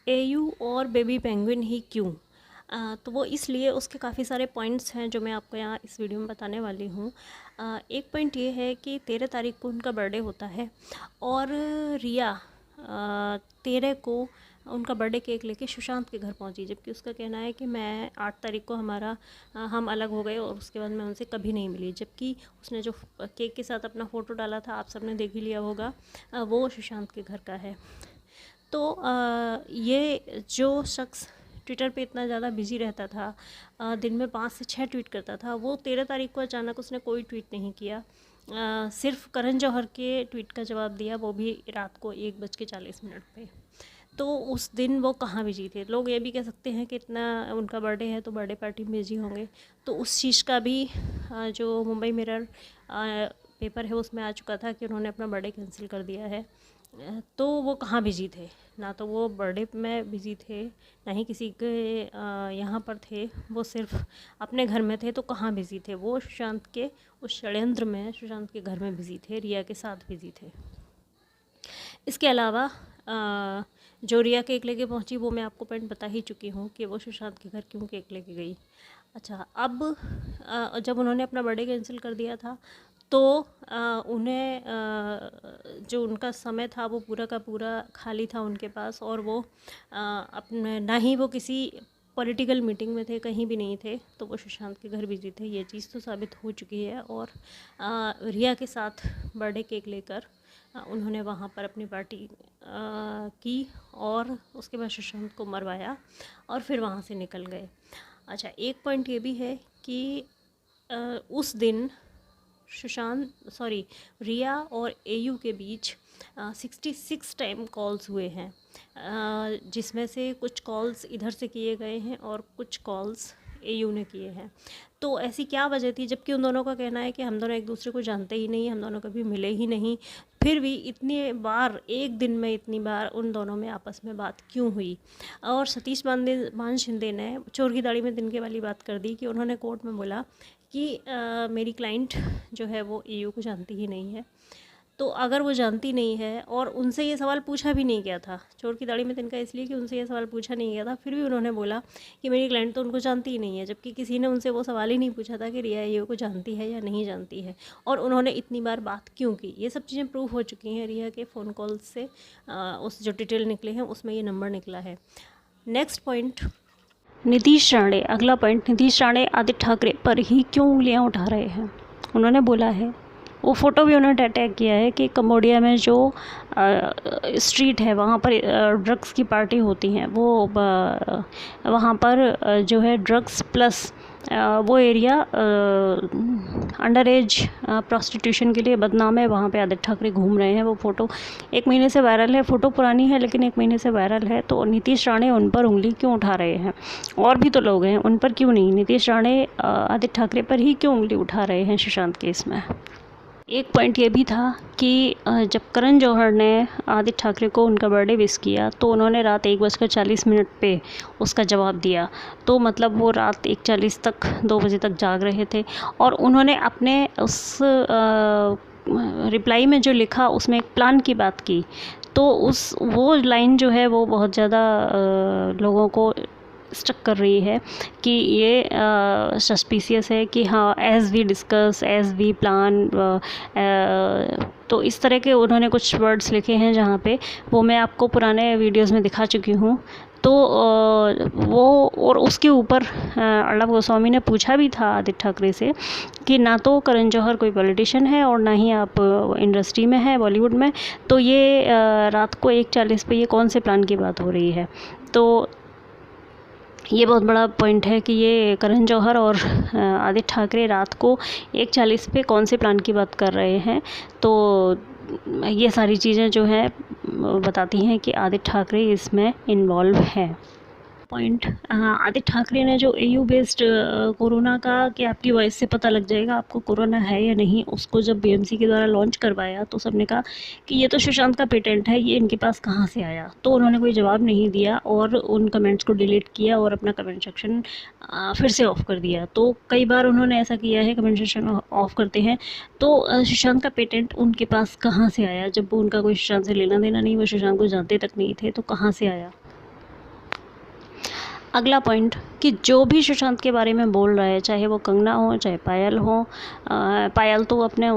AU और baby penguin ही क्यों? तो वो इसलिए, उसके काफ़ी सारे पॉइंट्स हैं जो मैं आपको यहाँ इस वीडियो में बताने वाली हूँ। एक पॉइंट ये है कि 13 तारीख को उनका बर्थडे होता है और रिया 13 को उनका बर्थडे केक लेके सुशांत के घर पहुंची, जबकि उसका कहना है कि मैं 8 तारीख को हम अलग हो गए और उसके बाद मैं उनसे कभी नहीं मिली। जबकि उसने जो केक के साथ अपना फ़ोटो डाला था, आप सबने देख ही लिया होगा, वो सुशांत के घर का है। तो ये जो शख्स ट्विटर पे इतना ज़्यादा बिज़ी रहता था, दिन में 5 से 6 ट्वीट करता था, वो 13 तारीख को अचानक उसने कोई ट्वीट नहीं किया। सिर्फ करण जौहर के ट्वीट का जवाब दिया, वो भी रात को 1:40 पे। तो उस दिन वो कहाँ बिजी थे? लोग ये भी कह सकते हैं कि इतना उनका बर्थडे है तो बर्थडे पार्टी में बिजी होंगे। तो उस चीज़ का भी जो मुंबई मिरर पेपर है उसमें आ चुका था कि उन्होंने अपना बर्थडे कैंसिल कर दिया है। तो वो कहाँ बिजी थे? ना तो वो बर्थडे में बिजी थे, ना ही किसी के यहाँ पर थे, वो सिर्फ अपने घर में थे। तो कहाँ बिजी थे? वो सुशांत के उस षड्यंत्र में, सुशांत के घर में बिजी थे, रिया के साथ बिजी थे। इसके अलावा जो रिया केक लेके पहुंची, वो मैं आपको पॉइंट बता ही चुकी हूँ कि वो सुशांत के घर क्यों केक लेके गई। अच्छा, अब जब उन्होंने अपना बर्थडे कैंसिल कर दिया था तो उन्हें जो उनका समय था वो पूरा का पूरा खाली था उनके पास, और वो अपने ना ही वो किसी पॉलिटिकल मीटिंग में थे, कहीं भी नहीं थे। तो वो सुशांत के घर बिजी थे, ये चीज़ तो साबित हो चुकी है। और रिया के साथ बर्थडे केक लेकर उन्होंने वहाँ पर अपनी पार्टी की और उसके बाद सुशांत को मरवाया और फिर वहाँ से निकल गए। अच्छा, एक पॉइंट ये भी है कि उस दिन रिया और एयू के बीच 66 टाइम कॉल्स हुए हैं, जिसमें से कुछ कॉल्स इधर से किए गए हैं और कुछ कॉल्स एयू ने किए हैं। तो ऐसी क्या वजह थी, जबकि उन दोनों का कहना है कि हम दोनों एक दूसरे को जानते ही नहीं, हम दोनों कभी मिले ही नहीं, फिर भी इतनी बार, एक दिन में इतनी बार उन दोनों में आपस में बात क्यों हुई? और सतीश मान शिंदे ने चोर की दाढ़ी में तिनके वाली बात कर दी कि उन्होंने कोर्ट में बोला कि मेरी क्लाइंट जो है वो एयू को जानती ही नहीं है। तो अगर वो जानती नहीं है और उनसे ये सवाल पूछा भी नहीं गया था, चोर की दाढ़ी में तिनका इसलिए कि उनसे ये सवाल पूछा नहीं गया था, फिर भी उन्होंने बोला कि मेरी क्लाइंट तो उनको जानती ही नहीं है, जबकि किसी ने उनसे वो सवाल ही नहीं पूछा था कि रिया एयू को जानती है या नहीं जानती है, और उन्होंने इतनी बार बात क्यों की। ये सब चीज़ें प्रूव हो चुकी हैं रिया के फ़ोन कॉल्स से, उस जो डिटेल निकले हैं उसमें ये नंबर निकला है। Next point, Nitish Rane. अगला पॉइंट, नीतीश राणे आदित्य ठाकरे पर ही क्यों उंगलियां उठा रहे हैं? उन्होंने बोला है, वो फ़ोटो भी उन्होंने अटैग किया है कि कंबोडिया में जो स्ट्रीट है वहाँ पर ड्रग्स की पार्टी होती हैं, वो वहाँ पर जो है ड्रग्स प्लस वो एरिया अंडर एज प्रोस्टिट्यूशन के लिए बदनाम है। वहाँ पे आदित्य ठाकरे घूम रहे हैं। वो फ़ोटो 1 महीने से वायरल है, फ़ोटो पुरानी है लेकिन 1 महीने से वायरल है। तो नीतीश राणे उन पर उंगली क्यों उठा रहे हैं? और भी तो लोग हैं, उन पर क्यों नहीं? नीतीश राणे आदित्य ठाकरे पर ही क्यों उंगली उठा रहे हैं सुशांत केस में? एक पॉइंट ये भी था कि जब करण जौहर ने आदित्य ठाकरे को उनका बर्थडे विश किया तो उन्होंने रात 1:40 पे उसका जवाब दिया। तो मतलब वो रात 1:40 तक, 2 बजे तक जाग रहे थे, और उन्होंने अपने उस रिप्लाई में जो लिखा उसमें एक प्लान की बात की। तो वो लाइन जो है वो बहुत ज़्यादा लोगों को स्टक कर रही है कि ये सस्पिशियस है कि हाँ, as we discuss, as we plan, तो इस तरह के उन्होंने कुछ वर्ड्स लिखे हैं जहाँ पे वो मैं आपको पुराने वीडियोस में दिखा चुकी हूँ। तो वो, और उसके ऊपर अर्णब गोस्वामी ने पूछा भी था आदित्य ठाकरे से कि ना तो करण जौहर कोई पॉलिटिशियन है और ना ही आप इंडस्ट्री में है, बॉलीवुड में, तो ये रात को 1:40 पे ये कौन से प्लान की बात हो रही है? तो ये बहुत बड़ा पॉइंट है कि ये करण जौहर और आदित्य ठाकरे रात को 1:40 पे कौन से प्लान की बात कर रहे हैं। तो ये सारी चीज़ें जो हैं बताती हैं कि आदित्य ठाकरे इसमें इन्वॉल्व है। पॉइंट, आदित्य ठाकरे ने जो एयू बेस्ड कोरोना का, कि आपकी वॉइस से पता लग जाएगा आपको कोरोना है या नहीं, उसको जब बीएमसी के द्वारा लॉन्च करवाया तो सबने कहा कि ये तो सुशांत का पेटेंट है, ये इनके पास कहाँ से आया? तो उन्होंने कोई जवाब नहीं दिया और उन कमेंट्स को डिलीट किया और अपना कमेंट सेक्शन फिर से ऑफ़ कर दिया। तो कई बार उन्होंने ऐसा किया है, कमेंट सेक्शन ऑफ़ करते हैं। तो सुशांत का पेटेंट उनके पास कहाँ से आया, जब उनका कोई सुशांत से लेना देना नहीं, वो सुशांत को जानते तक नहीं थे, तो कहाँ से आया? अगला पॉइंट कि जो भी सुशांत के बारे में बोल रहा है, चाहे वो कंगना हो चाहे पायल हो, पायल तो अपने